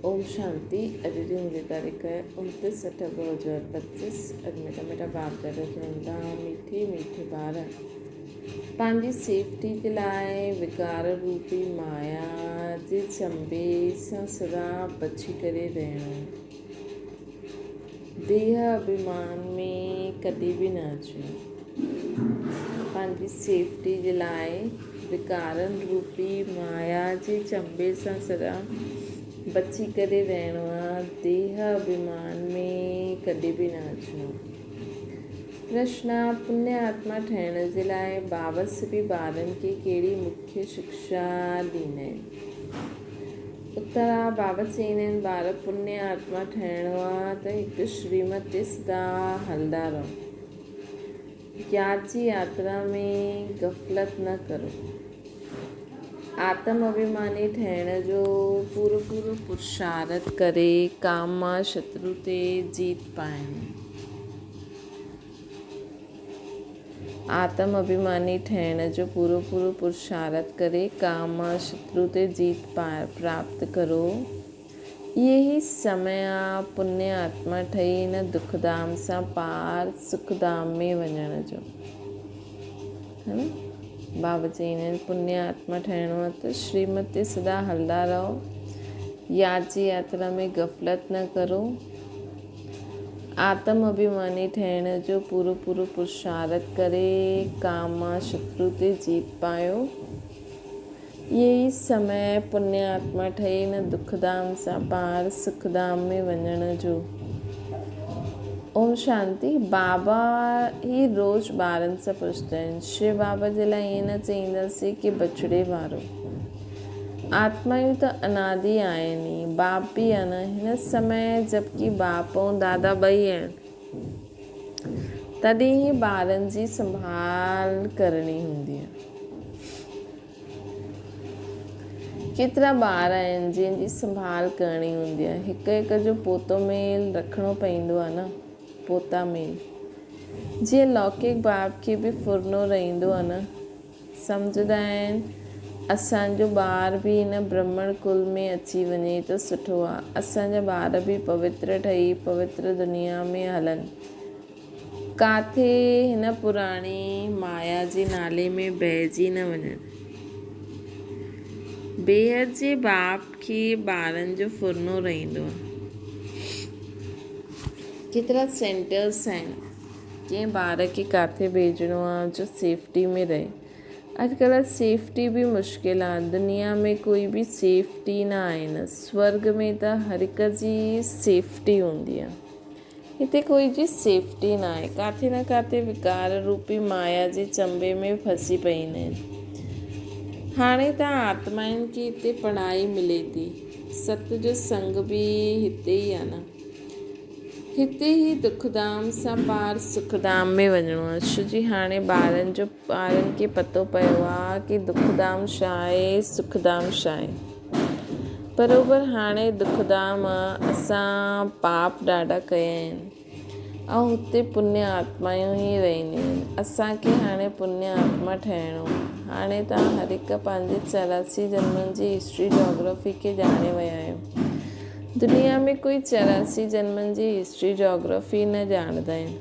ओम शांति। अॼु जी मुंहिंजी तारीख़ है 29/8/2025। अॼु मेरा बाप दादा चवंदा मीठे मीठे ॿार पंहिंजी सेफ्टी जे लाइ विकार रूपी माया जे चंबे सां सदा बची करे रहणो। देह अभिमान में कॾहिं बि न अचो। पंहिंजी सेफ्टी जे लाइ विकारनि रूपी माया जे चंबे सां सदा बची करे रहणो आहे। देह अभिमान में कॾहिं बि न अचिणो। प्रश्न: पुण्य आत्मा ठहिण जे लाइ बाबा सभी ॿारनि खे कहिड़ी मुख्य शिक्षा ॾींदा आहिनि? उत्तर आहे, बाबा चवंदा आहिनि ॿार पुण्य आत्मा ठहिणो आहे त हिकु श्रीमत ते सदा हलंदा रहो। याद जी यात्रा में गफ़लत न करो। आत्म अभिमानी ठहिण जो पूरो पुरुषार्थ करे काम मां शत्रु ते जीत पाइनि। आत्म अभिमानी ठहिण जो पूरो पुरुषार्थ करे काम मां शत्रु ते जीत प्राप्त करो। यही समय आहे पुण्य आत्मा ठही हिन दुखधाम सां पार सुखधाम में वञण जो, है न। बाबा चवंदा आहिनि पुण्य आत्मा ठहिणो आहे त श्रीमत ते सदा हलंदा रहो। याद जी यात्रा में गफ़लत न करो। आत्म अभिमानी ठहिण जो पूरो पुरुषार्थ करे काम मां शत्रु ते जीत पायो। यही समय पुण्य आत्मा ठही न दुखधाम सां पार सुखधाम में वञण जो। ओम शांति। बाबा ही रोज़ ॿारनि सां पुछंदा आहिनि, शिव बाबा जे लाइ ईअं न चईंदासीं कि बछड़े वारो। आत्मायूं त अनादि आहिनि, बाप बि आहिनि। हिन समय जबकि बाप ऐं दादा ॿई आहिनि, तॾहिं ही ॿारनि जी संभाल करणी हूंदी आहे। केतिरा ॿार आहिनि जंहिंजी संभाल करणी हूंदी आहे। हिक जो पोतो मेल रखिणो पवंदो आहे न, पोता मेल। जीअं लौकिक बाप खे बि फुरनो रहंदो आहे न। सम्झंदा आहिनि असांजो ॿार बि हिन ब्राह्मण कुल में अची वञे त सुठो आहे। असांजा ॿार बि पवित्र ठही पवित्र दुनिया में हलनि, काथे हिन पुराणी माया जे नाले में बहिजी न वञनि। बेहद जे बाप खे ॿारनि जो फुरनो रहंदो आहे। केतिरा सेंटर्स आहिनि कंहिं ॿार खे काथे भेजणो आहे जो सेफ्टी में रहे। अॼुकल्ह सेफ्टी बि मुश्किल आहे। दुनिया में कोई बि सेफ्टी न आहे न। स्वर्ग में त हर हिक जी सेफ्टी हूंदी आहे, हिते कोई जी सेफ्टी न आहे। काथे न काथे विकार रूपी माया जे चंबे में फसी पवंदा आहिनि। हाणे त आत्माउनि खे हिते पढ़ाई मिले थी। सत जो संग बि हिते ई आहे न। हिते ही दुखधाम सां पार सुखधाम में वञिणो आहे। छोजी हाणे ॿारनि खे पतो पियो आहे कि दुखधाम छा आहे, सुखधाम छा आहे। बराबरि हाणे दुखधाम असां पाप ॾाढा कया आहिनि ऐं हुते पुण्य आत्मायूं ई रहंदियूं आहिनि। असांखे हाणे पुण्य आत्मा ठहिणो आहे। हाणे तव्हां हर हिकु पंहिंजे 84 जन्मनि जी हिस्ट्री जोग्राफी खे ॼाणे विया आहियो। दुनिया में कोई 84 जन्मनि जी हिस्ट्री जोग्राफी न ॼाणंदा आहिनि।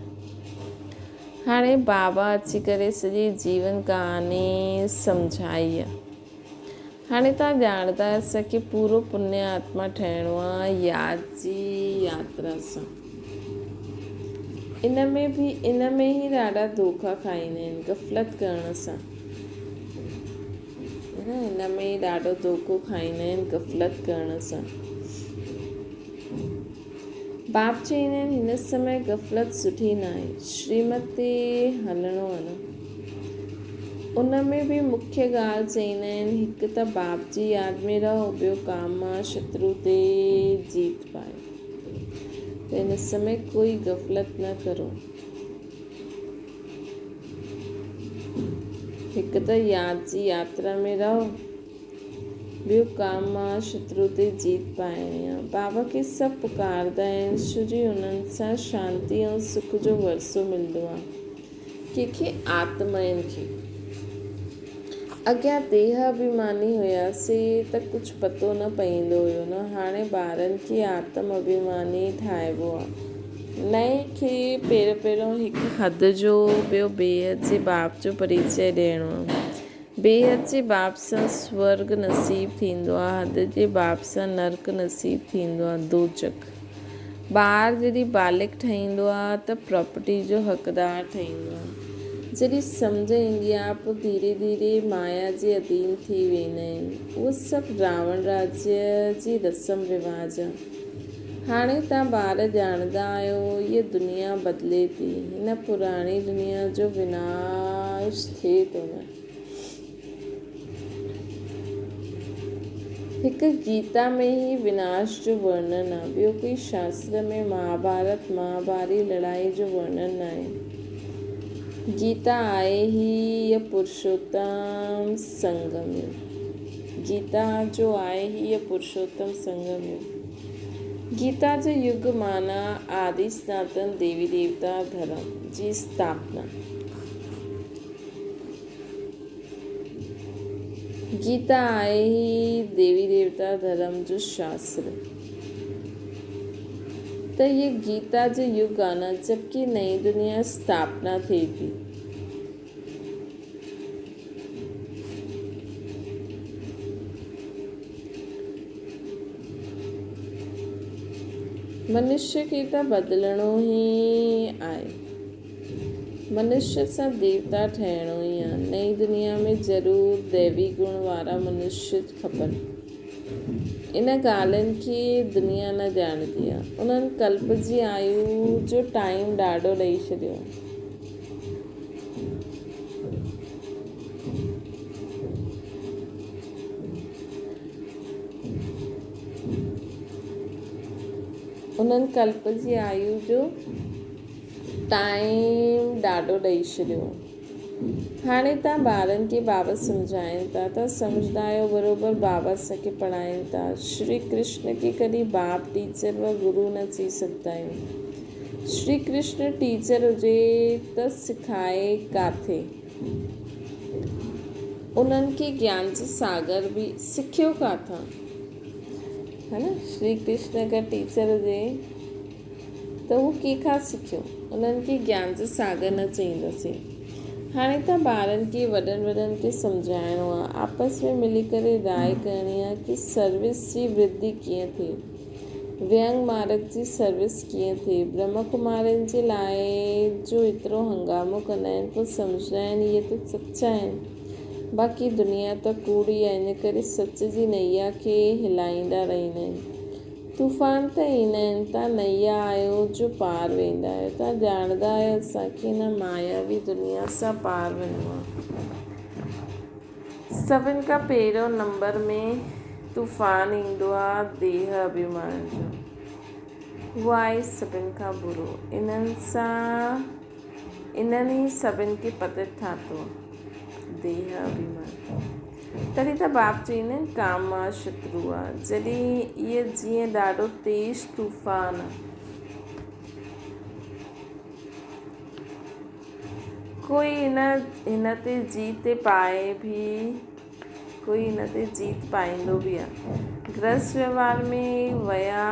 हाणे बाबा अची करे सॼी जीवन कहानी सम्झाई आहे। हाणे तव्हां ॼाणंदा असांखे पूरो पुण्य आत्मा ठहिणो आहे याद जी यात्रा सां। इन में ही ॾाढा धोखा खाईंदा आहिनि गफ़लत करण सां। इन में ही ॾाढो धोखो खाईंदा आहिनि गफ़लत करण सां। बाप चवंदा आहिनि हिन समय गफ़लत सुठी न आहे। श्रीमत ते हलणो आहे न। उन में बि मुख्य ॻाल्हि चवंदा आहिनि हिकु त बाप जी यादि में रहो, ॿियो काम मां शत्रु ते जीत पाए। त हिन समय कोई गफ़लत न करो। हिकु त यादि जी यात्रा में रहो, ॿियो काम मां शत्रु ते जीत पाइणी आहे। बाबा खे सभु पुकारंदा आहिनि छोजी हुननि सां शांती ऐं सुख जो वरसो मिलंदो आहे। कंहिंखे आत्माउनि खे अॻियां देह अभिमानी हुयासीं त कुझु पतो न पवंदो हुयो न। हाणे ॿारनि खे आत्म अभिमानी ठाहिबो आहे। नए खे पहिरियों हिकु हद जो ॿियो बेहद जे बाप जो परिचय ॾियणो आहे। बेहद जे बाप सां स्वर्ग नसीबु थींदो आहे, हद जे बाप सां नर्क नसीबु थींदो आहे, दोजक। ॿार जॾहिं बालिक ठहींदो आहे त प्रॉपर्टी जो हक़दारु ठहींदो आहे। जॾहिं सम्झ ईंदी आहे पोइ धीरे धीरे माया जे अधीन थी वेंदा आहिनि। उहो सभु रावण राज्य जी रस्म रिवाज आहे। हाणे तव्हां ॿार ॼाणंदा आहियो हीअ दुनिया बदिले थी, हिन पुराणी दुनिया जो विनाश थिए थो न। हिकु गीता में ई विनाश जो वर्णन आहे, ॿियो कोई शास्त्र में महाभारत महाभारी लड़ाई जो वर्णन न आहे। गीता आहे ही यह पुरुषोत्तम संगम युग। गीता जो आहे ही यह पुरुषोत्तम संगम युग। गीता जो युग माना आदि सनातन देवी देवता धर्म जी स्थापना। गीता आहे ही देवी देवता धर्म जो शास्त्र। त ये गीता जो युग आहे न, जबकि नई दुनिया स्थापना थिए थी। मनुष्य खे त बदिलणो ई आहे, मनुष्य सां देवता ठहिणो ई आहे। नई दुनिया में ज़रूरु दैवी गुण वारा मनुष्य खपनि। इन ॻाल्हियुनि खे दुनिया न ॼाणंदी आहे। उन्हनि कल्प जी आयु जो टाइम ॾाढो ॾेई छॾियो। उन्हनि कल्प जी आयु जो टाइम ॾाढो ॾेई छॾियो। हाणे तव्हां ॿारनि खे बाबा सम्झाइनि था त सम्झंदा आहियो बराबरि बाबा असांखे पढ़ाइनि था। श्री कृष्ण खे कॾहिं बाप टीचर व गुरु न चई सघंदा आहियूं। श्री कृष्ण टीचर हुजे त सिखाए किथे? उन्हनि खे ज्ञान जो सागर बि सिखियो किथां, है न। श्री कृष्ण अगरि टीचर हुजे त उहो कंहिंखां सिखियो? उन्हनि खे ज्ञान जो सागर न चईंदासीं। हाणे त ॿारनि खे वॾनि खे सम्झाइणो आहे, आपस में मिली करे राय करणी आहे कि सर्विस जी वृद्धि कीअं थिए, व्यंग मार्ग जी सर्विस कीअं थिए। ब्रह्म कुमारियुनि जे लाइ जो एतिरो हंगामो कंदा आहिनि, पोइ सम्झंदा आहिनि इहे त सचा आहिनि, बाक़ी दुनिया त कूड़ी आहे। इन करे सच जी नैया खे हिलाईंदा रहंदा आहिनि। तूफ़ान त ईंदा आहिनि, तव्हां नैया आहियो जो पार वेंदा आहियो। तव्हां ॼाणंदा आहियो असांखे हिन मायावी दुनिया सां पार वञिणो आहे। सभिनि खां पहिरियों नंबर में तूफ़ान ईंदो आहे देह अभिमान जो। उहो आहे सभिनि खां बुरो। इन्हनि ई सभिनि खे पतित ठातो आहे, देह अभिमान। तॾहिं त बाप चईंदा आहिनि काम आहे शत्रु आहे। जॾहिं इहे जीअं ॾाढो तेज़ तूफ़ान आहे, कोई हिन ते जीत पाए भी, कोई हिन ते जीत पाईंदो बि आहे। गृहस्थ व्यवहार में विया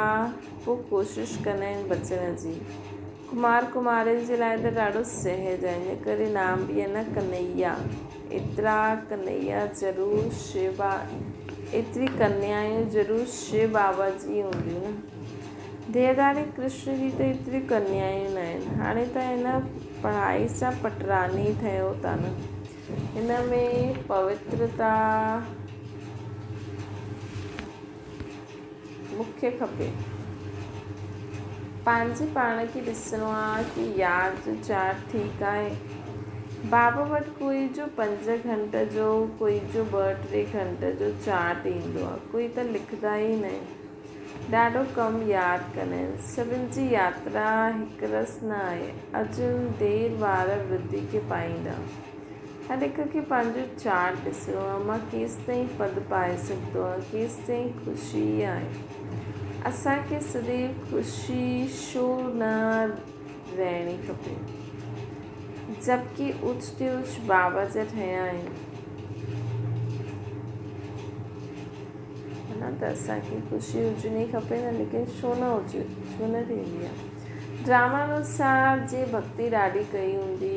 पोइ कोशिशि कंदा आहिनि बचण जी। कुमार कुमारियुनि जे लाइ त ॾाढो सहज आहे, इन करे नाम बि आहे न कन्हैया। एतिरा कन्हैया ज़रूरु एतिरी कन्यायूं ज़रूरु शिव बाबा जी हूंदियूं न। देहधारी कृष्ण जी त एतिरी कन्यायूं न आहिनि। हाणे त हिन पढ़ाई सां पटरानी ठहियो था न। हिन में पवित्रता मूंखे खपे। पंहिंजे पाण खे ॾिसणो आहे कि यादि जो चार्ट ठीकु आहे। बाबा वटि कोई जो 5 घंटे जो, कोई जो 2-3 घंटे जो चार्ट ईंदो आहे। कोई त लिखंदा ई न आहिनि, ॾाढो कम यादि कंदा आहिनि। सभिनि जी यात्रा हिकु रस न आहे। अर्जुन देर वार वृद्धि खे पाईंदा। हर हिक खे पंहिंजो चार्ट ॾिसणो आहे। मां केसि ताईं पद पाए सघंदो आहे, केसि ताईं ख़ुशी आहे। असांखे सदैव ख़ुशी छो न रहणी खपे, जबकि उच ते उच बाबा जा ठहिया आहिनि। त असांखे ख़ुशी हुजणी खपे न, लेकिन छो न हुजे, छो न थींदी आहे। ड्रामा अनुसार जे भक्ति ॾाढी कई हूंदी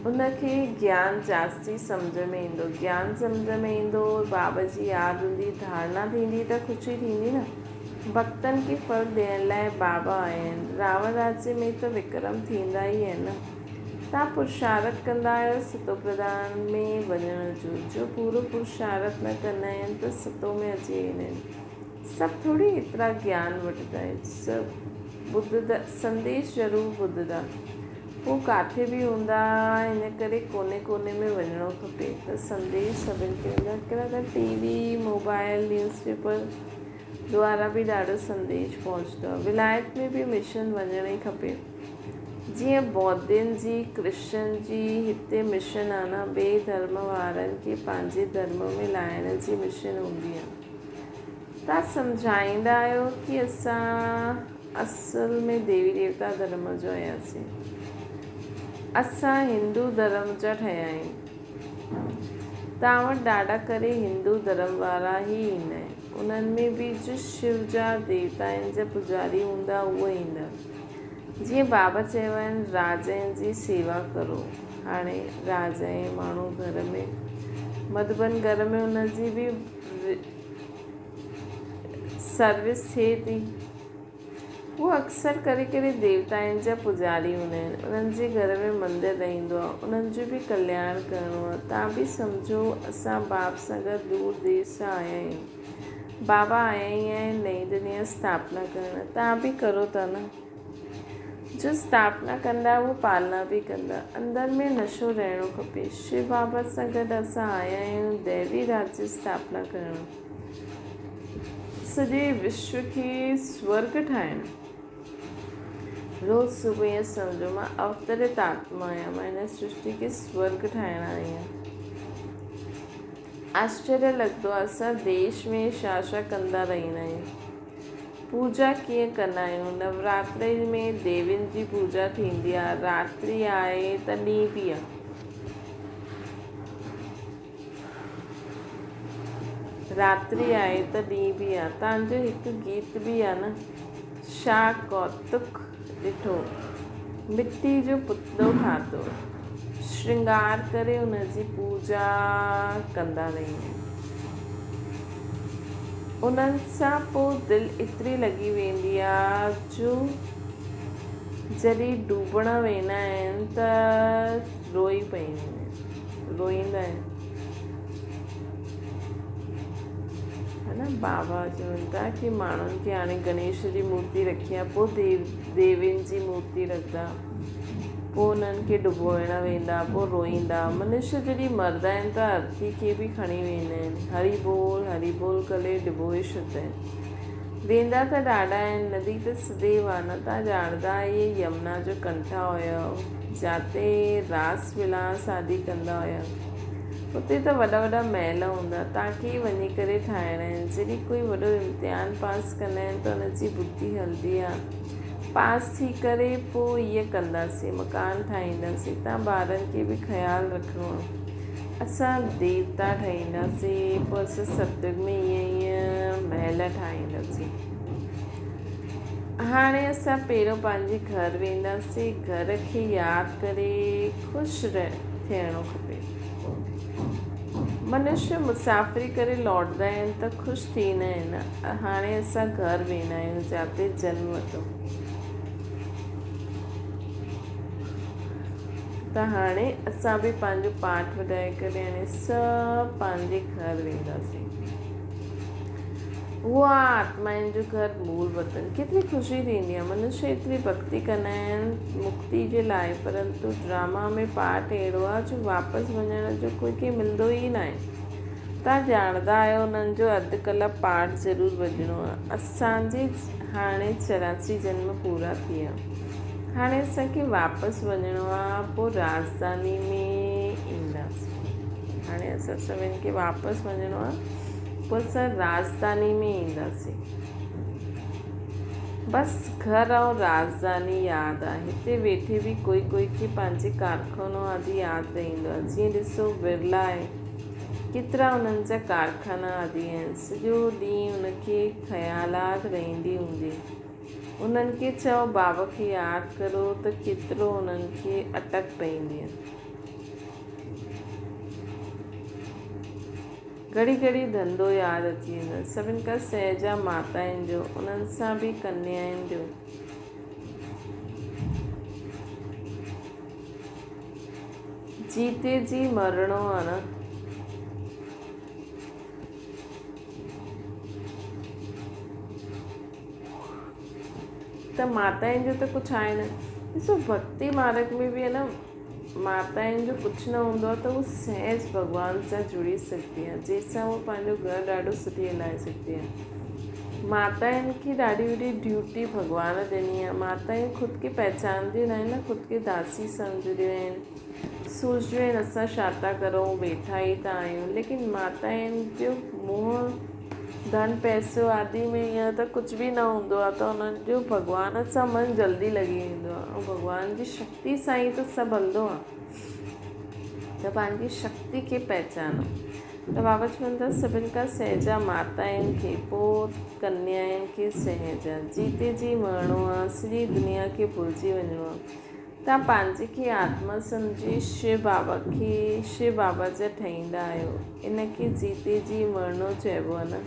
उनखे ज्ञान जास्ती सम्झ में ईंदो, ज्ञान सम्झ में ईंदो, बाबा जी यादि हूंदी, धारणा थींदी त ख़ुशी थींदी न। भक्तनि खे फल ॾियण लाइ बाबा आया आहिनि। रावण राज्य में त विक्रम थींदा ई आहिनि न। तव्हां पुरुषार्थ कंदा आहियो सतो प्रधान में वञण जो पूरो पुरुषार्थ न कंदा आहिनि त सतो में अची वेंदा आहिनि। सभु थोरी एतिरा ज्ञान वठंदा आहिनि, सभु ॿुधंदा, संदेश ज़रूरु ॿुधंदा, पोइ किथे बि हूंदा, हिन करे कोने कोने में वञिणो खपे त संदेश सभिनि खे हूंदा। हिकिड़ा त टीवी, मोबाइल, न्यूज़पेपर द्वारा बि ॾाढो संदेश पहुचंदो आहे। विलायत में बि मिशन वञण ई खपे। जीअं बौद्धनि जी, क्रिश्चन जी हिते मिशन आहे न, ॿिए धर्म वारनि खे पंहिंजे धर्म में लाहिण जी मिशन हूंदी आहे। तव्हां सम्झाईंदा आहियो कि असां असल में देवी देवता धर्म जो आहियासीं, असां हिंदू धर्म जा ठहिया आहियूं। तव्हां वटि ॾाढा करे हिंदू धर्म वारा ई ईंदा आहिनि, उन्हनि में बि जो शिव जा देवताउनि जा पुजारी हूंदा उहे ईंदा। जीअं बाबा चयो आहिनि राजाउनि जी सेवा करो। हाणे राजा ऐं माण्हू घर में मधुबन घर में उनजी बि सर्विस थिए थी। उहो अक्सर करे देवताउनि जा पुजारी हूंदा आहिनि, उन्हनि जे घर में मंदरु रहंदो आहे, उन्हनि जो बि कल्याण करिणो आहे। तव्हां बि सम्झो असां बाप सां गॾु दूर देश सां आया आहियूं। बाबा आया ई आहिनि नई दुनिया स्थापना करणु, तव्हां बि करो था न। जो स्थापना कंदा उहो पालना बि कंदा। अंदरि में नशो रहणो खपे। शिव बाबा सां गॾु असां आया आहियूं दैवी राज्य स्थापना करणु, सॼे विश्व खे स्वर्ग ठाहिणु। रोज़ सुबुह ईअं सम्झो मां अवतरित आत्मा आहियां, मां हिन सृष्टि खे स्वर्ग ठाहिण आई आहियां। आश्चर्य लॻंदो आहे असां देश में छा छा कंदा रहंदा आहियूं। पूजा कीअं कंदा आहियूं। नवरात्रि में देवियुनि जी पूजा थींदी आहे, रात्रि आहे त ॾींहुं बि आहे। रात्रि आहे त ॾींहुं बि आहे। तव्हांजो हिकु गीत बि आहे न, छा कौतुक ॾिठो, मिट्टी जो पुतलो ठातो, श्रृंगार करे उनजी पूजा कंदा रहंदा। उन्हनि सां पोइ दिलि एतिरी लॻी वेंदी आहे जो जॾहिं डूबण वेंदा आहिनि त रोई पवंदा आहिनि, रोईंदा आहिनि, है न। बाबा चवनि था कि माण्हुनि खे हाणे गणेश जी मूर्ति रखी आहे, पोइ देवियुनि जी मूर्ति रखंदा, पोइ उन्हनि खे डुबोइण वेंदा, पोइ रोईंदा। मनुष्य जॾहिं मरंदा आहिनि त अर्थी खे बि खणी वेंदा आहिनि, हरी बोल करे डुबोए छॾंदा आहिनि। वेंदा त ॾाढा आहिनि, नदी त सदैव आहे न। तव्हां ॼाणंदा इहे यमुना जो कंठा हुया जिते रास विलास आदि कंदा हुया। उते त वॾा वॾा महल हूंदा, तव्हांखे वञी करे ठाहिणा आहिनि। जॾहिं कोई वॾो इम्तिहान पास कंदा आहिनि त हुनजी बुद्धि हलंदी आहे, पास थी करे पोइ ईअं कंदासीं, मकान ठाहींदासीं। तव्हां ॿारनि खे बि ख़्यालु रखिणो आहे। असां देवता ठाहींदासीं, पोइ असां सतयुग में ईअं महल ठाहींदासीं। हाणे असां पहिरियों पंहिंजे घर वेंदासीं, घर खे यादि करे ख़ुशि थियणो खपे। मनुष्य मुसाफ़िरी करे लौटंदा आहिनि त ख़ुशि थींदा आहिनि। हाणे असां घर वेंदा आहियूं जिते जनम वरितो, त हाणे असां बि पंहिंजो पाठ वॼाए करे हाणे सभु पंहिंजे घर वेंदासीं। उहो आहे आत्माउनि जो घर, मूल वतन। केतिरी ख़ुशी थींदी आहे। मनुष्य एतिरी भक्ति कंदा आहिनि मुक्ति जे लाइ, परंतु ड्रामा में पार्ट अहिड़ो आहे जो वापसि वञण जो कंहिंखे मिलंदो ई न आहे। तव्हां ॼाणंदा आहियो उन्हनि जो अधु कलाक पार्ट ज़रूरु वञिणो आहे। असांजे हाणे 84 जन्म पूरा थी विया, हाणे असांखे वापसि वञिणो आहे, पोइ राजधानी में ईंदासीं। हाणे असां सभिनि खे वापसि वञिणो आहे, पोइ असां राजधानी में ईंदासीं। बसि घर ऐं राजधानी यादि आहे। हिते वेठे बि कोई खे पंहिंजे कारखानो आदि यादि रहंदो आहे। जीअं ॾिसो बिरला आहे, केतिरा उन्हनि जा कारखाना आदि आहिनि। सॼो ॾींहुं उनखे ख़्यालात रहंदी हूंदी। उन्हनि खे चओ बाबा खे यादि करो त केतिरो उन्हनि खे अटक पवंदी आहे। घड़ी घड़ी धंधो यादि अची वेंदो। सभिनि खां सहजा माताउनि जो, उन्हनि सां बि कन्याउनि जो। जीते जी मरणो आहे न। त माताउनि जो त कुझु आहे न। ॾिसो भक्ति मार्ग में बि आहे न, माताउनि जो कुझु न हूंदो आहे त उहो सहज भॻवान सां जुड़ी सघंदी आहे, जंहिंसां उहो पंहिंजो घरु ॾाढो सुठी हलाए सघंदी आहे। माताउनि खे ॾाढी वॾी ड्यूटी भॻवान ॾिनी आहे। माताऊं ख़ुदि खे पहचानंदियूं न आहिनि न, ख़ुदि खे दासी सम्झंदियूं आहिनि, सोचदियूं आहिनि असां छा था करूं, वेठा ई त आहियूं। लेकिन माताउनि जो मोह धन पैसो आदि में ईअं त कुझु बि न हूंदो आहे, त उन्हनि जो भॻवान सां मन जल्दी लॻी वेंदो आहे। ऐं भॻवान जी शक्ति सां ई त सभु हलंदो आहे। त पंहिंजी शक्ति खे पहचानो। त बाबा चवनि था सभिनि खां सहजा माताउनि खे, पोइ कन्याउनि खे सहजा। जीते जी मरणो आहे, सॼी दुनिया खे भुलिजी वञिणो आहे। तव्हां पंहिंजे खे आत्मा सम्झी शिव बाबा जा ठहींदा आहियो। इनखे जीते जी मरणो चइबो आहे न।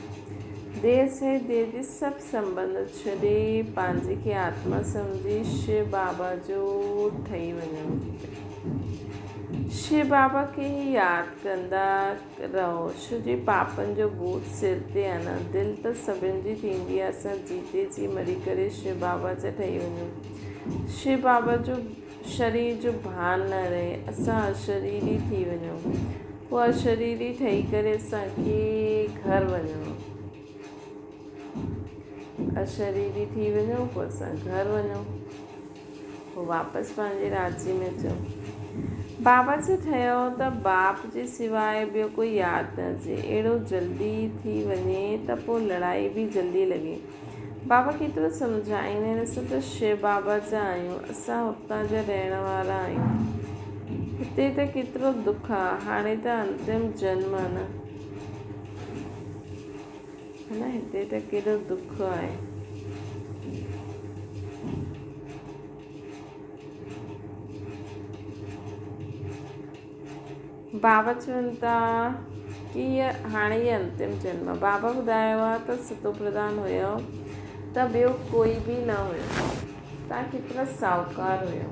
देह से देह जी सभु संबंध छॾे पंहिंजे खे आत्मा सम्झी शिव बाबा जो ठही वञो। शिव बाबा खे ई यादि कंदा रहो। छो जे पापनि जो बोझ सिर ते आहे न। दिलि त सभिनि जी थींदी आहे असां जीते जी मरी करे शिव बाबा जा ठही वञूं। शिव बाबा जो शरीर जो भान न रहे, असां अशरीरी थी वञूं। पोइ अशरीरी ठही करे असांखे घर वञिणो, अशरीरी थी वञूं, पोइ असां घर वञूं, पोइ वापसि पंहिंजे राज्य में अचूं। बाबा जो ठहियो त बाप जे सवाइ ॿियो कोई यादि न अचे। अहिड़ो जल्दी थी वञे त पोइ लड़ाई बि जल्दी लॻे। बाबा केतिरो सम्झाईंदा आहिनि, असां त शिव बाबा जा आहियूं, असां हुतां जा रहण वारा आहियूं। हिते त केतिरो दुख आहे, हाणे त अंतिम जन्म आहे न, है न। हिते त केॾो दुख आहे। बाबा चवनि था की हाणे इहा अंतिम जन्म आहे। बाबा ॿुधायो आहे त सतो प्रधान हुयो त ॿियो कोई बि न हुयो। तव्हां केतिरा साहूकार हुयो।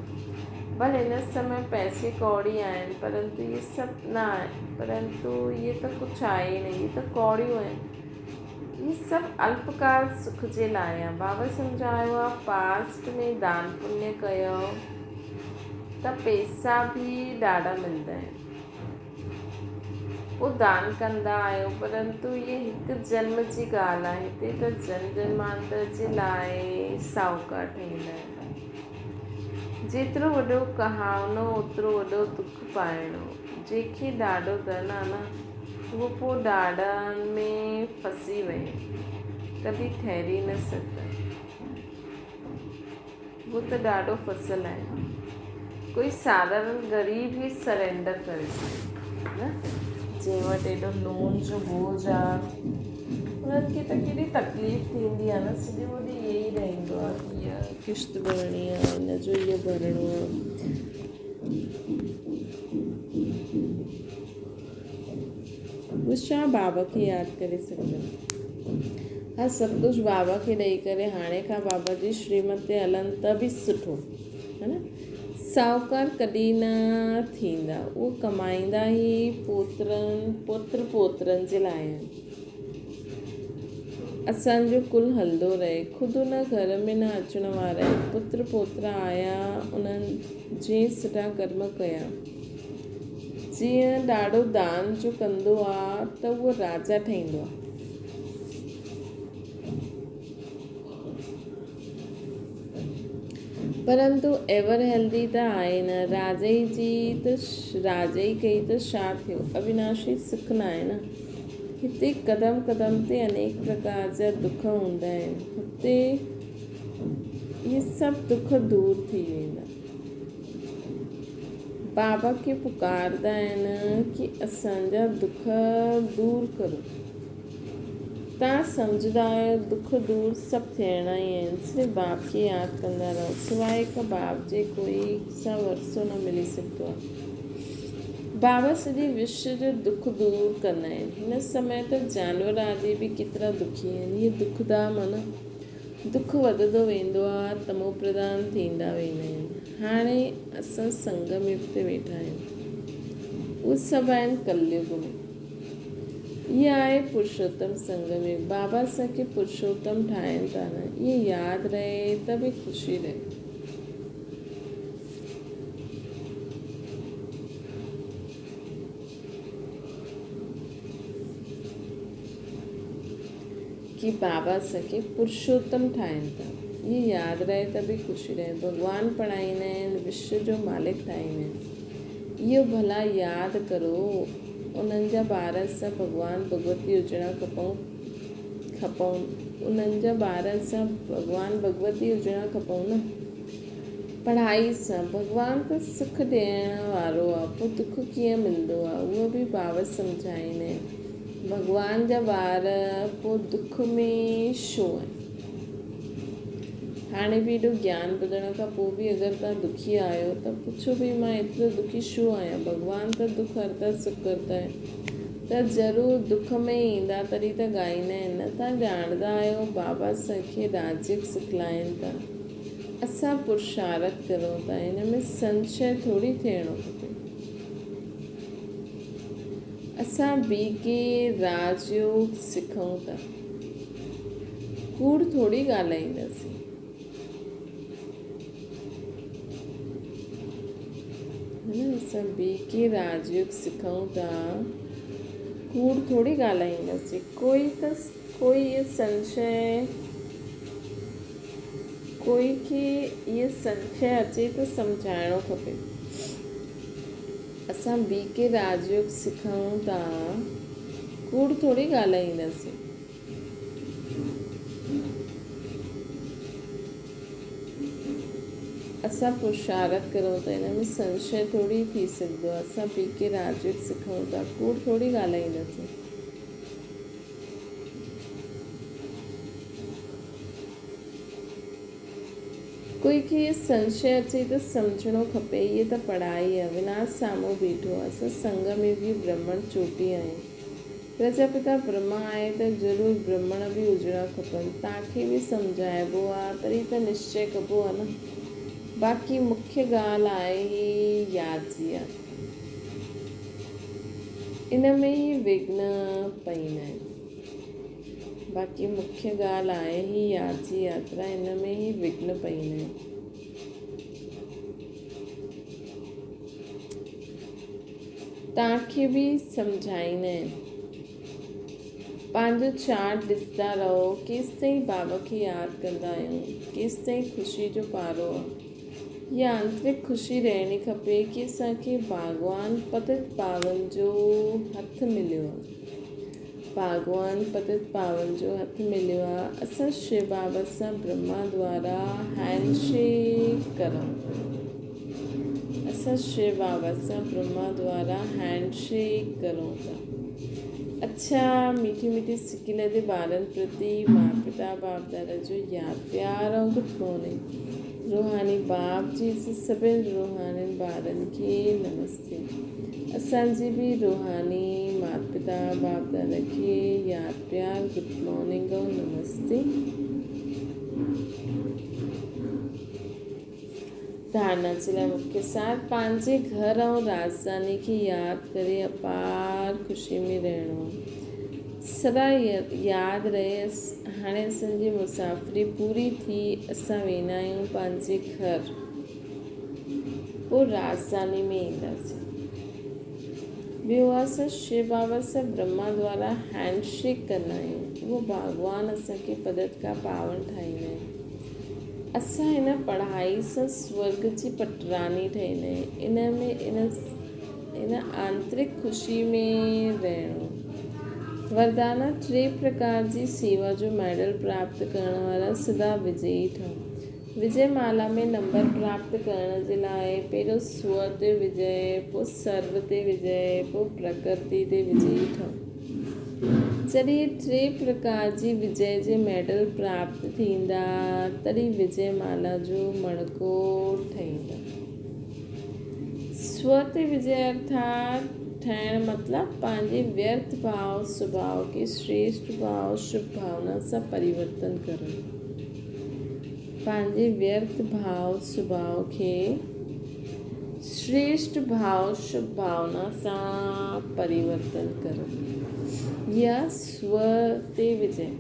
भले हिन समय पैसे कौड़ी आहिनि, परंतु इहे सभु न आहे, परंतु इहे त कुझु आहे ई न, इहे त कौड़ियूं आहिनि। इहे सभु अल्पकाल सुख जे लाइ आहे। बाबा सम्झायो आहे पास्ट में दान पुण्य कयो त पैसा बि ॾाढा मिलंदा आहिनि, पोइ दान कंदा आहियो, परंतु इहे हिकु जन्म जी ॻाल्हि आहे। हिते त जन्म जन्मांतर जे लाइ साहूकार ठहींदा आहिनि। जेतिरो वॾो कहावनो ओतिरो वॾो दुख पाइणो। जंहिंखे ॾाढो धन आहे न, उहो पोइ ॾाढनि में फसी वियो, कॾहिं ठहिरी न सघंदा। उहो त ॾाढो फसियल आहे। कोई साधारण ग़रीब ई सरेंडर करे सघे न। जंहिं वटि एॾो लोन जो बोझ आहे, उन्हनि खे त केॾी तकलीफ़ थींदी आहे न। सॼो ॾींहुं इहे ई रहंदो आहे की इहा किश्त भरणी आहे, हिनजो इहो भरिणो आहे। उहो छा बाबा खे यादि करे सघंदा। हा, सभु कुझु बाबा खे ॾेई करे हाणे खां बाबा जी श्रीमत ते हलनि त बि सुठो, है न। साहूकार कॾहिं न थींदा, उहो कमाईंदा ई पुत्र पोत्रनि जे लाइ आहिनि। असांजो कुल हलंदो रहे, ख़ुदि उन घर में न अचण वारा आहिनि। पुत्र पोत्र आया, उन्हनि जीअं सुठा कर्म कया। जीअं ॾाढो दान जो कंदो आहे त उहो राजा ठहींदो आहे। परंतु एवर हेल्दी त आहे न। राजा ई कई त छा थियो, अविनाशी सुख न आहे न। हिते क़दम क़दम ते अनेक प्रकार जा दुख हूंदा आहिनि। हुते इहे सभु दुख दूर थी वेंदा। बाबा खे पुकारदा आहिनि कि असांजा दुख दूर करो। तव्हां सम्झंदा आहियो दुख दूर सभु थियणा ई आहिनि, सिर्फ़ु बाप खे यादि कंदा रहो। सवाइ हिकु बाप जे कोई सां वरसो न मिली सघंदो आहे। बाबा सॼे विश्व जो दुख दूर कंदा आहिनि। हिन समय त जानवर आदि बि केतिरा दुखी आहिनि। इहे दुखदा मन दुख वधंदो वेंदो आहे, तमो प्रधान थींदा वेंदा आहिनि। हाणे असां संगम युग ते वेठा आहियूं। उहे सभु आहिनि कलयुग में। इहा आहे पुरुषोत्तम संगम युग। बाबा असांखे पुरुषोत्तम ठाहिनि था न, इहे यादि रहे त बि ख़ुशी रहे। कि बाबा असांखे पुरुषोत्तम ठाहिनि था, इहे यादि रहे त बि ख़ुशी रहे। भॻवानु पढ़ाईंदा आहिनि, विश्व जो मालिक ठाहींदा आहिनि। इहो भला यादि करो। उन्हनि जा ॿार असां भॻवानु भगवती हुजणा खपऊं। उन्हनि जा ॿार असां भॻवानु भगवती हुजणा खपऊं न। पढ़ाई सां भॻवानु त सुख ॾियण वारो आहे, पोइ दुख कीअं मिलंदो आहे उहो बि बाबा सम्झाईंदा आहिनि। भॻवान जा ॿार पोइ दुख में छो आहिनि? हाणे बि एॾो ज्ञान ॿुधण खां पोइ बि अगरि तव्हां दुखी आहियो त पुछो भई मां एतिरो दुखी छो आहियां? भॻवानु त दुख हरता सुख करता आहे। त ज़रूरु दुख में ईंदा तॾहिं त ॻाईंदा आहिनि न। तव्हां ॼाणंदा आहियो बाबा असांखे राजयोग सिखलाइनि था। असां पुरुषार्थ करूं था, हिन में संशय थोरी थियणो खपे। असां ॿी के राजयोग सिखूं था, कूड़ थोरी ॻाल्हाईंदासीं। असां ॿी के राजयोग सिखूं था, कूड़ थोरी ॻाल्हाईंदासीं। कोई इहो संशय, कोई खे इहो संशय अचे त सम्झाइणो खपे। असां ॿी के राजयोग सिखूं था, कूड़ थोरी ॻाल्हाईंदासीं। असां पुरुषार्थ करूं था, हिन में संशय थोरी थी सघंदो आहे। असां ॿी के राजयोग सिखूं था, कूड़ थोरी ॻाल्हाईंदासीं। कोई खे इहो संशय अचे त सम्झणो खपे। इहे त पढ़ाई आहे। विनाश साम्हूं बीठो आहे। असां संगम युगी ब्रह्मण चोटी आहियूं। प्रजापिता ब्रह्मा आहे त ज़रूरु ब्रह्मण बि हुजणा खपनि। तव्हांखे बि सम्झाइबो आहे तॾहिं त निश्चय कबो आहे न। बाक़ी मुख्य ॻाल्हि आहे ही यादि। इन में ई विघ्न पईंदा आहिनि। बाक़ी मुख्य ॻाल्हि आहे ही यादि जी यात्रा, इन में ई विघ्न पईंदा आहिनि। तव्हांखे बि सम्झाईंदा आहिनि। पंहिंजो चार्ट ॾिसंदा रहो। केसिताईं बाबा खे यादि कंदा आहियूं, केसिताईं ख़ुशी जो पारो आहे। इहा आंतरिक ख़ुशी रहणी खपे कि असांखे भॻवानु पतित पावन जो हथु मिलियो आहे। भॻवानु पतित पावन जो हथु मिलियो आहे। असां शिव बाबा सां ब्रह्मा द्वारा हैंडशेक करूं। असां शिव बाबा सां ब्रह्मा द्वारा हैंडशेक करूं था। अच्छा, मीठी मीठी सिकिल जे ॿारनि प्रति माता पिता बाप दादा जो यादि प्यार ऐं गुड मॉर्निंग। रूहानी बाप जी सभिनि रूहानी ॿारनि खे नमस्ते। असांजी बि रूहानी माता पिता बाप दादा खे यादि प्यार गुड मॉर्निंग ऐं नमस्ते। धारणा जे लाइ मुख्य सार, पंहिंजे घर ऐं राजधानी खे यादि करे अपार ख़ुशी में रहणो आहे। सदा यादि रहे हाणे असांजी मुसाफ़िरी पूरी थी। असां वेंदा आहियूं पंहिंजे घर, पोइ राजधानी में ईंदासीं। ॿियो आहे असां शिव बाबा सां ब्रह्मा द्वारा हैंडशेक कंदा आहियूं। उहो भॻवानु असांखे पदत खां पावन ठाहींदा आहिनि। असां हिन पढ़ाई सां स्वर्ग जी पटरानी ठहींदा आहियूं। इन आंतरिक ख़ुशी में रहणो। वरदाना 3 प्रकार जी सेवा जो मेडल प्राप्त करण वारा सदा विजयी ठहूं। विजयमाला में नंबर प्राप्त करण जे लाइ पहिरियों स्व ते विजय, पोइ सर्व ते विजय, पोइ प्रकृति ते विजयी ठहूं। जॾहिं 3 प्रकार जी विजय जे मेडल प्राप्त थींदा तॾहिं विजयमाला जो मणको ठहींदा। स्व ते विजय अर्थात ठहिण मतिलबु पंहिंजे व्यर्थ भाव स्वभाव खे श्रेष्ठ भाव शुभ भावना सां परिवर्तन करणु। पंहिंजे व्यर्थ भाव स्वभाव खे श्रेष्ठ भाव शुभ भावना सां परिवर्तन करणु या स्व ते विजय।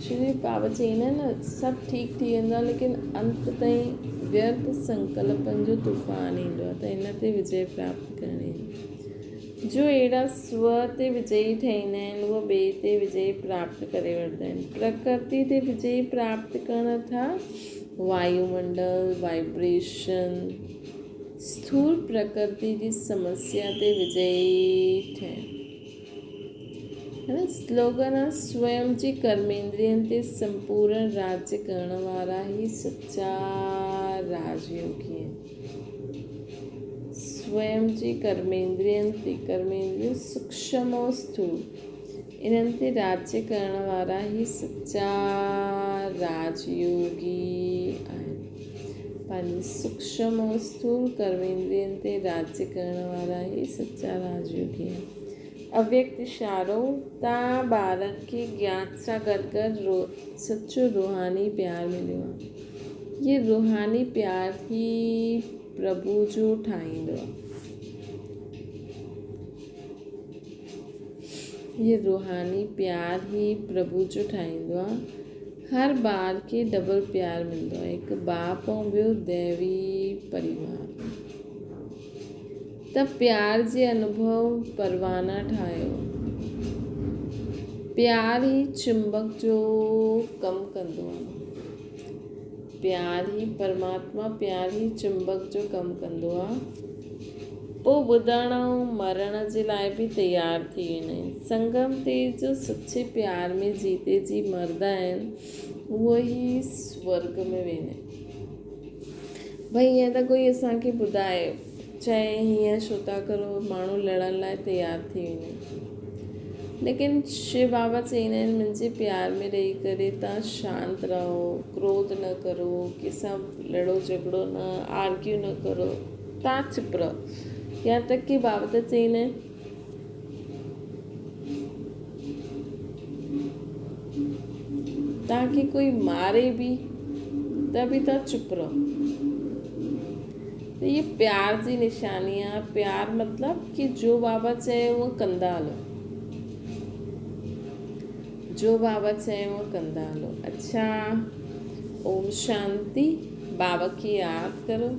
श्री बाबा चईंदा आहिनि न सभु ठीकु थी वेंदो आहे लेकिन अंत ताईं व्यर्थ संकल्पनि जो तूफ़ान ईंदो आहे, त हिन ते विजय प्राप्त करणी। जो अहिड़ा स्व ते विजयी ठहींदा आहिनि उहे ॿिए ते विजय प्राप्त करे वठंदा आहिनि। प्रकृति ते विजय प्राप्त करण था वायुमंडल वाइब्रेशन स्थूल प्रकृति जी समस्या ते विजयी ठहिण। है न स्लोगन आहे स्वयं जी कर्मेंद्रियनि ते संपूर्ण राज्य करण वारा ही सच्चा राजयोगी आहिनि। स्वयं जी कर्मेंद्रिय सूक्ष्म और स्थूल इन्हनि ते राज्य करण वारा ही सच्चा राजयोगी आहिनि। पंहिंजी सूक्ष्म और स्थूल कर्मेंद्रियनि ते राज्य करण वारा ही सच्चा राजयोगी आहिनि। अव्यक्त इशारो तव्हां ॿारनि खे ज्ञान सां गॾु सचो रूहानी प्यारु मिलियो आहे। ये रूहानी प्यार ही प्रभु जो ठाहींदो आहे। ये रूहानी प्यार ही प्रभु जो ठाहींदो आहे। हर ॿार खे डबल प्यारु मिलंदो आहे, हिकु बाप ऐं ॿियो दैवी परिवार। त प्यार जे अनुभव परवाना ठाहियो। प्यार ही चुंबक जो कमु कंदो आहे। प्यार ही परमात्मा प्यार ही चुंबक जो कमु कंदो आहे। पोइ ॿुधण ऐं मरण जे लाइ बि तयारु थी वेंदा आहिनि। संगम ते जो सचे प्यार में जीते जी मरंदा आहिनि उहे ई स्वर्ग में वेंदा आहिनि। भई ईअं त कोई असांखे ॿुधाए चए हीअं छो था करो माण्हू लड़ण लाइ तयारु थी वेंदा आहिनि, लेकिन शिव बाबा चईंदा आहिनि मुंहिंजे प्यार में रही करे तव्हां शांति रहो, क्रोध न करो, कंहिंसां लड़ो झगड़ो न, आर्ग्यू न करो, तव्हां चुप रहो। या तक कि बाबा त चईंदा आहिनि तव्हांखे कोई मारे बि त बि तव्हां चुप रहो। त ये प्यार जी निशानी आहे। प्यार मतिलबु कि जो बाबा चए उहो कंदा हलो, जो बाबा चए उहो कंदा हलो। अच्छा, ओम शांति। बाबा की यादि करो।